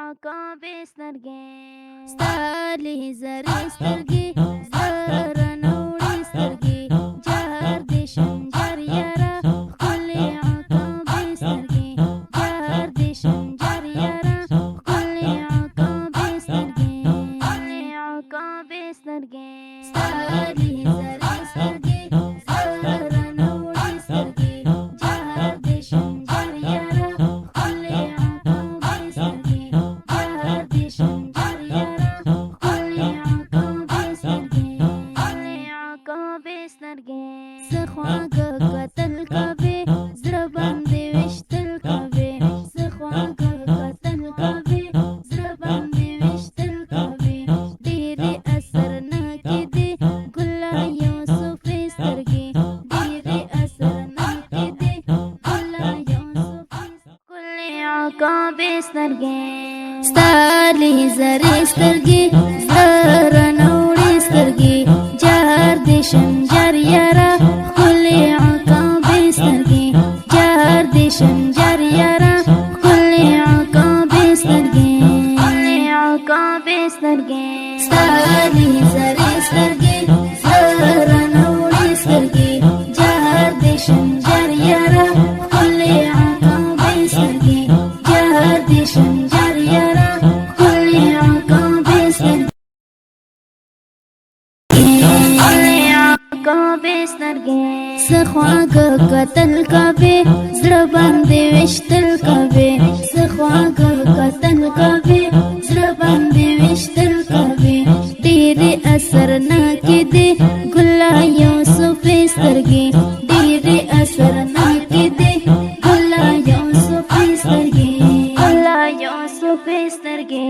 عقابې سترګې ستالې زرې سترګې زړه نوړې سترګې جهر دې شنجر یاره ښکلې عقابې سترګې جهر دې شنجر یاره ښکلې عقابې سترګې عقابې سترګې ستالې زرې سترګې زړه نوړې سترګې جهر دې شنجر یاره ښکلې عقابې سترګې جهر دې شنجر یاره ښکلې عقابې سترګې عقابې سترګې څه خواږه کتل کوې زړه باندې ویشتل کوې څه خواږه کتل کوې زړه باندې ویشتل کوې ډېرې اثرناکې دي ګله یوسفې سترګې ډېرې اثرناکې دي ګله یوسفې ښکلې عقابې سترګې ستالې زرې سترګې زړه نوړې سترګې جهر دې شنجر یاره ښکلې عقابې سترګې جهر دې شنجر یاره ښکلې عقابې سترګې عقابې سترګې ستالې زرې سترګې زړه نوړې سترګې جهر دې شنجر یاره ښکلې عقابې سترګې جهر دې شنجر یاره ښکلې عقابې سترګې عقابې سترګې څه خواږه کتل کوې زړه باندې ویشتل کوې څه خواږه کتل کوې زړه باندې ویشتل کوې ډېرې اثرناکې دي ګله یوسفې سترګې ډېرې اثرناکې دي ګله یوسفې سترګې ګله یوسفې سترګې